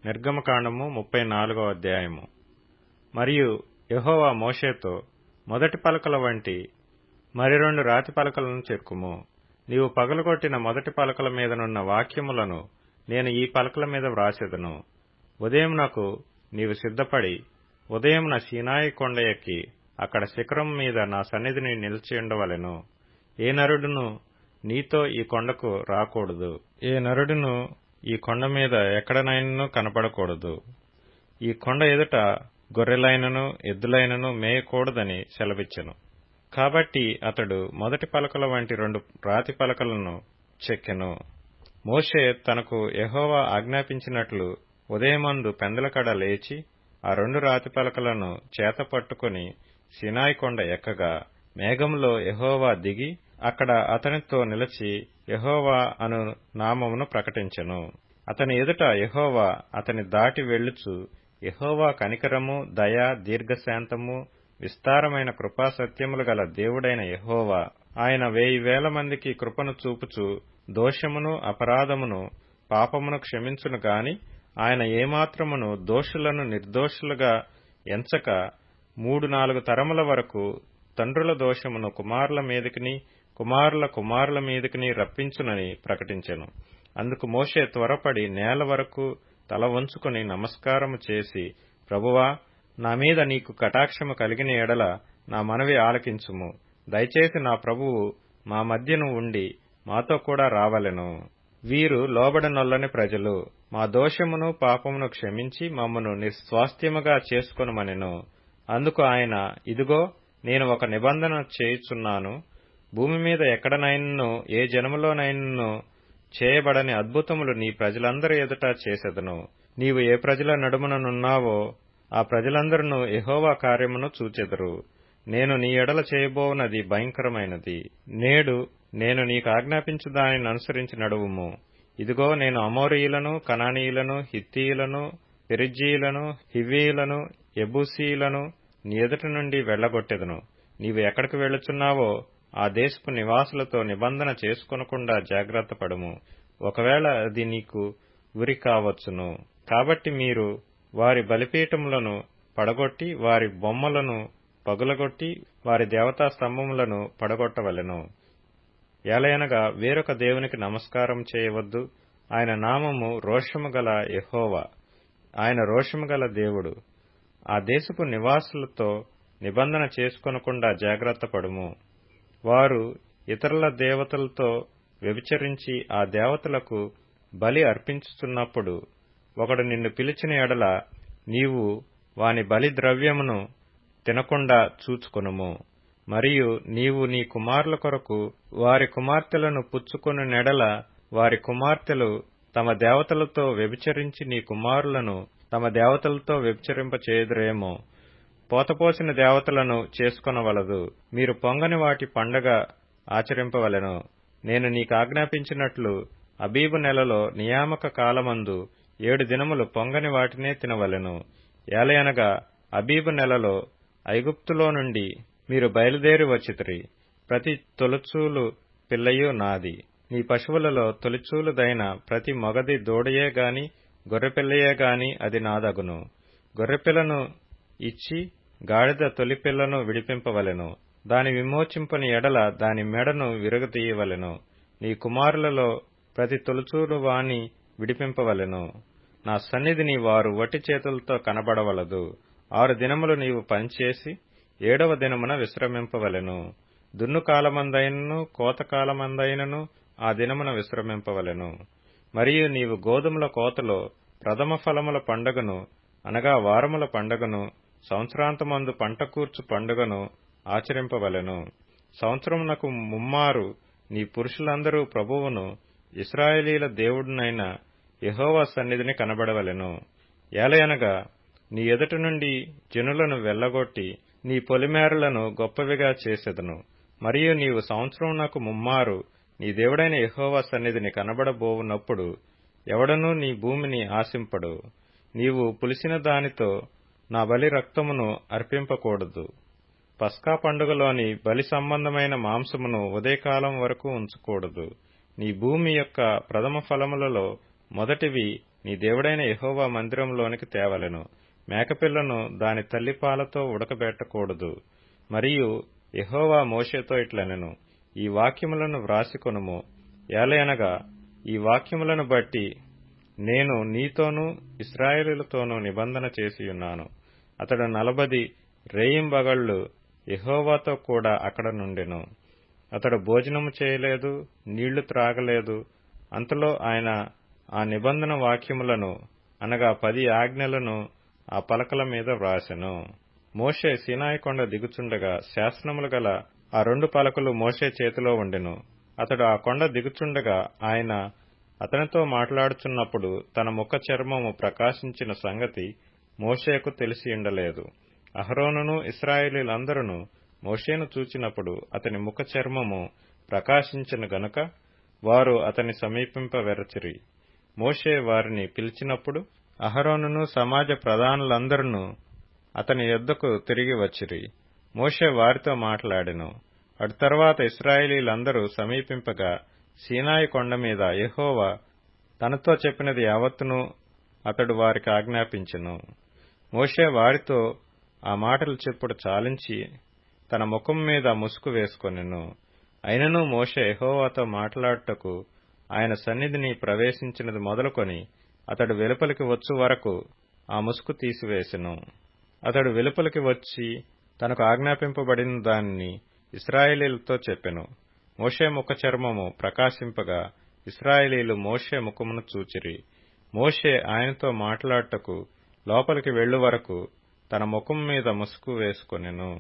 నిర్గమకాండము 34వ అధ్యాయము. మరియు యెహోవా మోషేతో, మొదటి పలకల వంటి మరి 2 రాతి పలకలను చెక్కుము. నీవు పగలగొట్టిన మొదటి పలకల మీదనున్న వాక్యములను నేను ఈ పలకల మీద వ్రాసెదను. ఉదయమునకు నీవు సిద్ధపడి ఉదయమున సీనాయి కొండ ఎక్కి అక్కడ శిఖరం మీద నా సన్నిధిని నిలిచియుండవలెను. ఏ నరుడును నీతో ఈ కొండకు రాకూడదు, ఏ నరుడును ఈ కొండ మీద ఎక్కడనైనను కనపడకూడదు. ఈ కొండ ఎదుట గొర్రెలైనను ఎద్దులైనను మేయకూడదని సెలవిచ్చెను. కాబట్టి అతడు మొదటి పలకల వంటి 2 రాతి పలకలను చెక్కెను. మోషే తనకు యెహోవా ఆజ్ఞాపించినట్లు ఉదయమందు పెందలకడ లేచి ఆ 2 రాతి పలకలను చేత పట్టుకుని సీనాయి కొండ ఎక్కగా, మేఘంలో యెహోవా దిగి అక్కడ అతనితో నిలిచి యెహోవా అను నామమును ప్రకటించెను. అతని ఎదుట యెహోవా అతని దాటి వెళ్ళుచు, యెహోవా కనికరము, దయ, దీర్ఘశాంతము, విస్తారమైన కృపాసత్యములు గల దేవుడైన యెహోవా, ఆయన 1000 మందికి కృపను చూపుచు దోషమును, అపరాధమును, పాపమును క్షమించును గాని ఆయన ఏమాత్రమును దోషులను నిర్దోషులుగా ఎంచక 3-4 తరముల వరకు తండ్రుల దోషమును కుమారుల మీదికిని కుమారుల కుమారుల మీదికిని రప్పించునని ప్రకటించెను. అందుకు మోషే త్వరపడి నేల వరకు తల వంచుకుని నమస్కారము చేసి, ప్రభువా, నా మీద నీకు కటాక్షము కలిగిన ఎడల నా మనవి ఆలకించుము. దయచేసి నా ప్రభువు మా మధ్యను ఉండి మాతో కూడా రావలెను. వీరు లోబడనొల్లని ప్రజలు, మా దోషమును పాపమును క్షమించి మమ్మను నిస్వాస్థ్యముగా చేసుకొనుమనెను. అందుకు ఆయన, ఇదిగో నేను ఒక నిబంధన చేయుచున్నాను. భూమి మీద ఎక్కడనైనను ఏ జనములోనైనను చేయబడని అద్భుతములు నీ ప్రజలందరి ఎదుట చేసెదను. నీవు ఏ ప్రజల నడుముననున్నావో ఆ ప్రజలందరూ యెహోవా కార్యమును చూచెదరు. నేను నీ ఎడల చేయబోవునది భయంకరమైనది. నేడు నేను నీకు ఆజ్ఞాపించు దానిని అనుసరించి నడువుము. ఇదిగో నేను అమోరీయులను, కనానీయులను, హిత్తీయులను, పెరిజ్జీయులను, హివ్వీయులను, యెబూసీయులను నీ ఎదుట నుండి వెళ్లగొట్టెదను. నీవు ఎక్కడికి వెళ్లుచున్నావో ఆ దేశపు నివాసులతో నిబంధన చేసుకొనకుండా జాగ్రత్త పడుము. ఒకవేళ అది నీకు ఉరి కావచ్చును. కాబట్టి మీరు వారి బలిపీఠములను పడగొట్టి వారి బొమ్మలను పగులగొట్టి వారి దేవతా స్తంభములను పడగొట్టవలెను. ఏలయనగా వేరొక దేవునికి నమస్కారం చేయవద్దు. ఆయన నామము రోషము గల యెహోవా, ఆయన రోషము గల దేవుడు. ఆ దేశపు నివాసులతో నిబంధన చేసుకొనకుండా జాగ్రత్త పడుము. వారు ఇతరుల దేవతలతో వ్యభిచరించి ఆ దేవతలకు బలి అర్పించుతున్నప్పుడు ఒకడు నిన్ను పిలిచిన ఎడల నీవు వాని బలి ద్రవ్యమును తినకుండా చూచుకొనుము. మరియు నీవు నీ కుమారుల కొరకు వారి కుమార్తెలను పుచ్చుకొను నెడల వారి కుమార్తెలు తమ దేవతలతో వ్యభిచరించి నీ కుమారులను తమ దేవతలతో వ్యభిచరింపచేయుదురేమో. పోతపోసిన దేవతలను చేసుకొనవలదు. మీరు పొంగని వాటి పండగ ఆచరింపవలెను. నేను నీకు ఆజ్ఞాపించినట్లు అబీబు నెలలో నియామక కాలమందు 7 దినములు పొంగని వాటినే తినవలెను. ఏలయనగా అబీబు నెలలో ఐగుప్తులో నుండి మీరు బయలుదేరి వచ్చితిరి. ప్రతి తొలిచూలు పిల్లయు నాది. నీ పశువులలో తొలిచూలుదైన ప్రతి మొగది దూడయే గాని గొర్రెపిల్లయే గాని అది నాదగును. గొర్రెపిల్లను ఇచ్చి గాడిద తొలిపిల్లను విడిపింపవలెను. దాని విమోచింపని ఎడల దాని మెడను విరగతీయవలెను. నీ కుమారులలో ప్రతి తొలిచూలు వాని విడిపింపవలెను. నా సన్నిధిని వారు వట్టి చేతులతో కనబడవలదు. 6 దినములు నీవు పనిచేసి 7వ దినమున విశ్రమింపవలెను. దున్ను కాలమందైనను కోతకాలమందైనను ఆ దినమున విశ్రమింపవలెను. మరియు నీవు గోధుమల కోతలో ప్రథమ ఫలముల పండుగను అనగా వారముల పండుగను, సంవత్సరాంతమందు పంట కూర్చు పండుగను ఆచరింపవలెను. సంవత్సరమునకు ముమ్మారు నీ పురుషులందరూ ప్రభువును ఇశ్రాయేలీల దేవుడునైన యెహోవా సన్నిధిని కనబడవలెను. ఏలయనగా నీ ఎదుట నుండి జనులను వెళ్లగొట్టి నీ పొలిమేరలను గొప్పవిగా చేసెదను. మరియు నీవు సంవత్సరమునకు ముమ్మారు నీ దేవుడైన యెహోవా సన్నిధిని కనబడబోవునప్పుడు ఎవడనూ నీ భూమిని ఆశింపడు. నీవు పులిసిన దానితో నా బలి రక్తమును అర్పింపకూడదు. పస్కా పండుగలోని బలి సంబంధమైన మాంసమును ఉదయకాలం వరకు ఉంచకూడదు. నీ భూమి యొక్క ప్రథమ ఫలములలో మొదటివి నీ దేవుడైన యెహోవా మందిరంలోనికి తేవలెను. మేకపిల్లను దాని తల్లిపాలతో ఉడకబెట్టకూడదు. మరియు యెహోవా మోషేతో ఇట్లనెను, ఈ వాక్యములను వ్రాసికొనుము. ఏలయనగా ఈ వాక్యములను బట్టి నేను నీతోనూ ఇశ్రాయేలీయులతోనూ నిబంధన చేసియున్నాను. అతడు 40 రేయింబగళ్లు యెహోవాతో కూడా అక్కడ నుండెను. అతడు భోజనము చేయలేదు, నీళ్లు త్రాగలేదు. అంతలో ఆయన ఆ నిబంధన వాక్యములను అనగా 10 ఆజ్ఞలను ఆ పలకల మీద వ్రాసెను. మోషే సీనాయి కొండ దిగుచుండగా శాసనములు గల ఆ 2 పలకలు మోషే చేతిలో ఉండెను. అతడు ఆ కొండ దిగుచుండగా ఆయన అతనితో మాట్లాడుచున్నప్పుడు తన ముఖ చర్మము ప్రకాశించిన సంగతి మోషేకు తెలిసియుండలేదు. అహరోనును ఇశ్రాయేలీయులందరూ మోషేను చూచినప్పుడు అతని ముఖ చర్మము ప్రకాశించెను గనుక వారు అతని సమీపింపవెరచిరి. మోషే వారిని పిలిచినప్పుడు అహరోనును సమాజ ప్రధానులందరూ అతని యొద్దకు తిరిగి వచ్చిరి. మోషే వారితో మాట్లాడెను. అటు తరువాత ఇశ్రాయేలీయులందరూ సమీపింపగా సీనాయి కొండ మీద యెహోవా తనతో చెప్పినది యావత్తును అతడు వారికి ఆజ్ఞాపించెను. మోషే వారితో ఆ మాటలు చెప్పుడు చాలించి తన ముఖం మీద ముసుగు వేసుకొనెను. అయినను మోషే యెహోవాతో మాట్లాడుటకు ఆయన సన్నిధిని ప్రవేశించినది మొదలుకొని అతడు వెలుపలికి వచ్చు వరకు ఆ ముసుగు తీసివేసెను. అతడు వెలుపలికి వచ్చి తనకు ఆజ్ఞాపింపబడిన దానిని ఇశ్రాయేలీయులతో చెప్పెను. మోషే ముఖ చర్మము ప్రకాశింపగా ఇశ్రాయేలీయులు మోషే ముఖమును చూచిరి. మోషే ఆయనతో మాట్లాడుటకు లోపలికి వెళ్ళు వరకు తన ముఖం మీద ముసుగు వేసుకొనెను.